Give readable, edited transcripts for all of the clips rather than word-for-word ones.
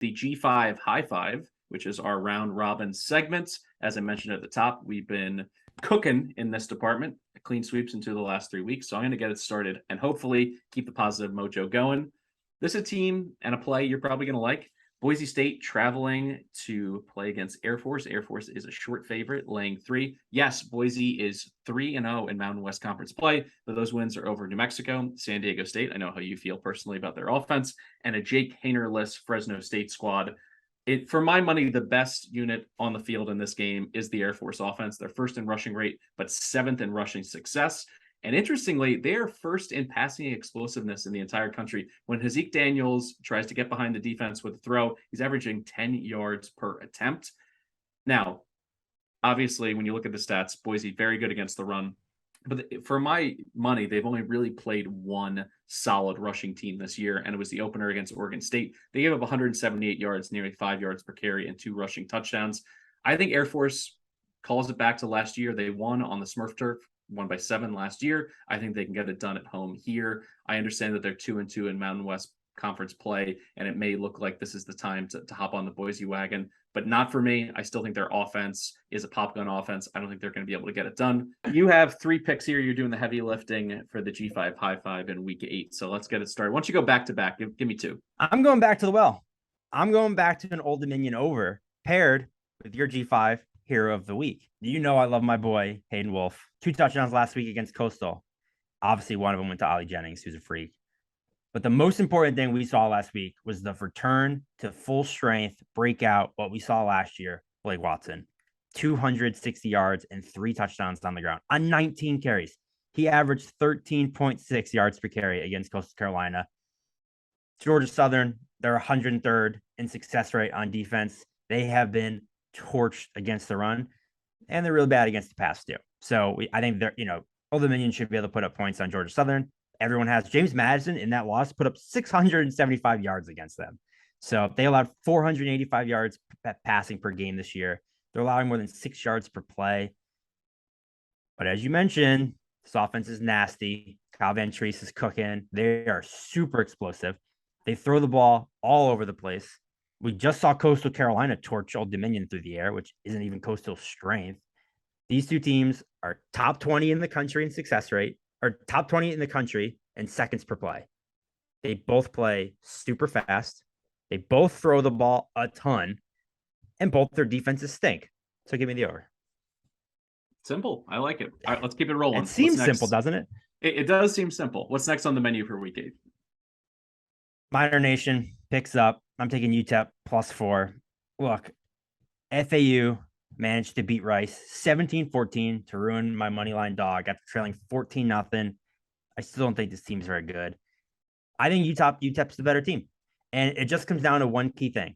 the G5 High Five, which is our round robin segment. As I mentioned at the top, we've been cooking in this department, clean sweeps into the last 3 weeks. So I'm going to get it started and hopefully keep the positive mojo going. This is a team and a play you're probably going to like. Boise State traveling to play against Air Force. Air Force is a short favorite, laying 3. Yes, Boise is 3-0 in Mountain West Conference play, but those wins are over New Mexico, San Diego State. I know how you feel personally about their offense, and a Jake Hayner-less Fresno State squad. For my money, the best unit on the field in this game is the Air Force offense. They're first in rushing rate, but 7th in rushing success. And interestingly, they are first in passing explosiveness in the entire country. When Hazik Daniels tries to get behind the defense with a throw, he's averaging 10 yards per attempt. Now, obviously, when you look at the stats, Boise very good against the run. But for my money, they've only really played one solid rushing team this year, and it was the opener against Oregon State. They gave up 178 yards, nearly 5 yards per carry, and 2 rushing touchdowns. I think Air Force calls it back to last year. They won on the Smurf turf, won by 7 last year. I think they can get it done at home here. I understand that they're 2-2 in Mountain West Conference play, and it may look like this is the time to hop on the Boise wagon, but not for me. I still think their offense is a pop gun offense. I don't think they're going to be able to get it done. You have 3 picks here. You're doing the heavy lifting for the G5 High Five in week 8. So let's get it started. Why don't you go back to back? Give me 2. I'm going back to the well. I'm going back to an Old Dominion over paired with your G5 hero of the week. You know I love my boy Hayden Wolf. 2 touchdowns last week against Coastal. Obviously, one of them went to Ollie Jennings, who's a freak. But the most important thing we saw last week was the return to full strength breakout, what we saw last year, Blake Watson. 260 yards and 3 touchdowns on the ground on 19 carries. He averaged 13.6 yards per carry against Coastal Carolina. Georgia Southern, they're 103rd in success rate on defense. They have been torched against the run, and they're really bad against the pass too. So I think they're, Old Dominion should be able to put up points on Georgia Southern. Everyone has James Madison in that loss put up 675 yards against them. So they allowed 485 yards passing per game this year. They're allowing more than 6 yards per play. But as you mentioned, this offense is nasty. Kyle Van Treese is cooking. They are super explosive. They throw the ball all over the place. We just saw Coastal Carolina torch Old Dominion through the air, which isn't even Coastal's strength. These 2 teams are top 20 in the country in success rate, or top 20 in the country in seconds per play. They both play super fast. They both throw the ball a ton, and both their defenses stink. So give me the over. Simple. I like it. All right, let's keep it rolling. It seems simple, doesn't it? It does seem simple. What's next on the menu for week 8? Minor Nation picks up. I'm taking UTEP +4. Look, FAU managed to beat Rice 17-14 to ruin my moneyline dog after trailing 14-0. I still don't think this team's very good. I think UTEP's the better team. And it just comes down to one key thing.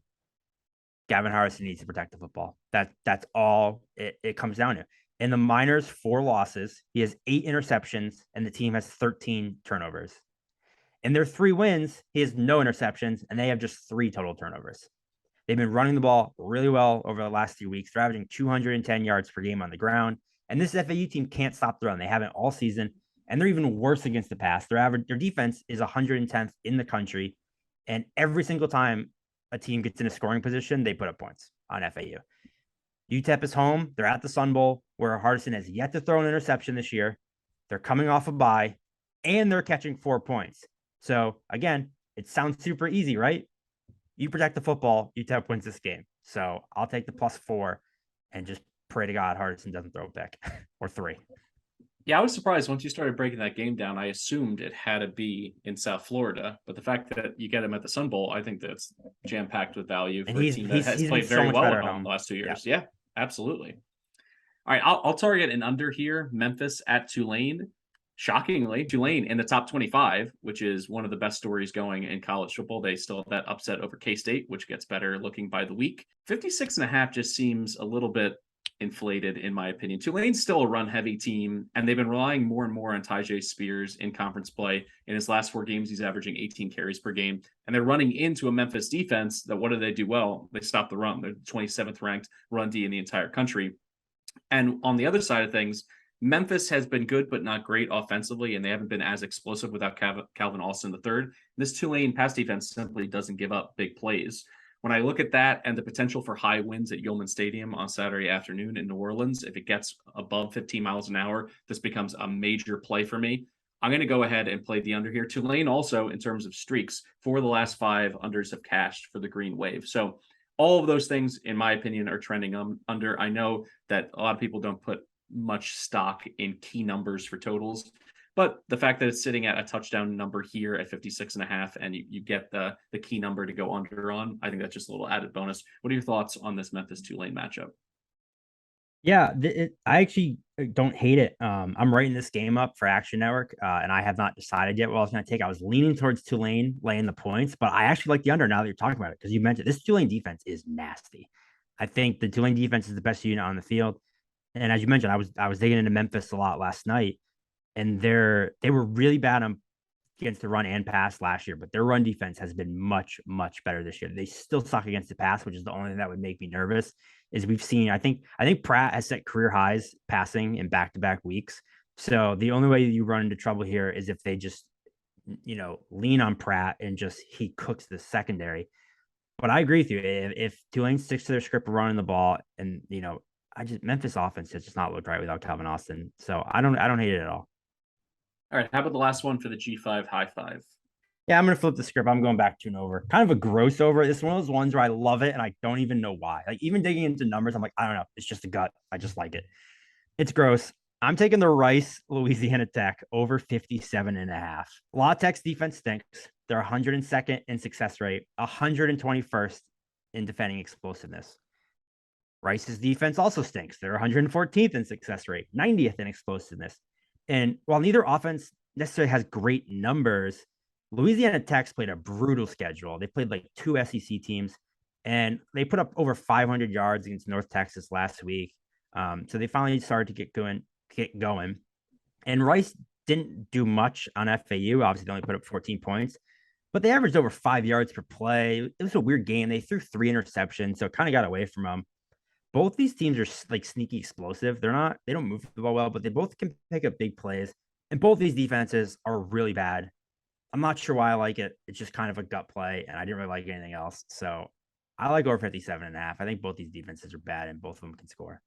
Gavin Harrison needs to protect the football. That's all it comes down to. In the minors, 4 losses. He has 8 interceptions, and the team has 13 turnovers. In their 3 wins, he has no interceptions, and they have just 3 total turnovers. They've been running the ball really well over the last few weeks. They're averaging 210 yards per game on the ground. And this FAU team can't stop the run. They haven't all season. And they're even worse against the pass. Their defense is 110th in the country. And every single time a team gets in a scoring position, they put up points on FAU. UTEP is home. They're at the Sun Bowl, where Hardison has yet to throw an interception this year. They're coming off a bye, and they're catching 4 points. So, again, it sounds super easy, right? You protect the football, UTEP wins this game. So I'll take the +4 and just pray to God Hardison doesn't throw a pick or 3. Yeah, I was surprised once you started breaking that game down. I assumed it had to be in South Florida, but the fact that you get him at the Sun Bowl, I think that's jam-packed with value for a team that has played very well at home the last 2 years. Yeah, absolutely. All right, I'll target an under here. Memphis at Tulane. Shockingly, Tulane in the top 25, which is one of the best stories going in college football. They still have that upset over K-State, which gets better looking by the week. 56.5 just seems a little bit inflated, in my opinion. Tulane's still a run-heavy team, and they've been relying more and more on Tyjae Spears in conference play. In his last 4 games, he's averaging 18 carries per game, and they're running into a Memphis defense that what do they do well? They stop the run. They're 27th ranked run D in the entire country. And on the other side of things, Memphis has been good, but not great offensively, and they haven't been as explosive without Calvin Austin III. This Tulane pass defense simply doesn't give up big plays. when I look at that and the potential for high winds at Yeoman Stadium on Saturday afternoon in New Orleans, if it gets above 15 miles an hour, this becomes a major play for me. I'm going to go ahead and play the under here. Tulane also, in terms of streaks, 4 of the last 5 unders have cashed for the green wave. So all of those things, in my opinion, are trending under. I know that a lot of people don't put much stock in key numbers for totals, but the fact that it's sitting at a touchdown number here at 56.5 and you get the key number to go under on, I think that's just a little added bonus. What are your thoughts on this Memphis Tulane matchup? Yeah, I actually don't hate it. I'm writing this game up for Action Network, and I have not decided yet what I was going to take. I was leaning towards Tulane laying the points, but I actually like the under now that you're talking about it because you mentioned this Tulane defense is nasty. I think the Tulane defense is the best unit on the field, and as you mentioned, I was digging into Memphis a lot last night, and they were really bad on against the run and pass last year, but their run defense has been much, much better this year. They still suck against the pass, which is the only thing that would make me nervous. Is we've seen, I think Pratt has set career highs passing in back-to-back weeks. So the only way you run into trouble here is if they just, lean on Pratt and just he cooks the secondary. But I agree with you. If Tulane sticks to their script of running the ball, and Memphis offense has just not looked right without Calvin Austin. So I don't hate it at all. All right, how about the last one for the G5 high five? Yeah, I'm gonna flip the script. I'm going back to an over. Kind of a gross over. This is one of those ones where I love it and I don't even know why. Like even digging into numbers, I'm like, I don't know. It's just a gut. I just like it. It's gross. I'm taking the Rice Louisiana Tech over 57.5. La Tech's defense stinks. They're 102nd in success rate, 121st in defending explosiveness. Rice's defense also stinks. They're 114th in success rate, 90th in explosiveness. And while neither offense necessarily has great numbers, Louisiana Tech's played a brutal schedule. They played like 2 SEC teams, and they put up over 500 yards against North Texas last week. So they finally started to get going. And Rice didn't do much on FAU. Obviously, they only put up 14 points, but they averaged over 5 yards per play. It was a weird game. They threw 3 interceptions, so it kind of got away from them. Both these teams are like sneaky explosive. They don't move the ball well, but they both can pick up big plays. And both these defenses are really bad. I'm not sure why I like it. It's just kind of a gut play, and I didn't really like anything else. So I like over 57.5. I think both these defenses are bad, and both of them can score.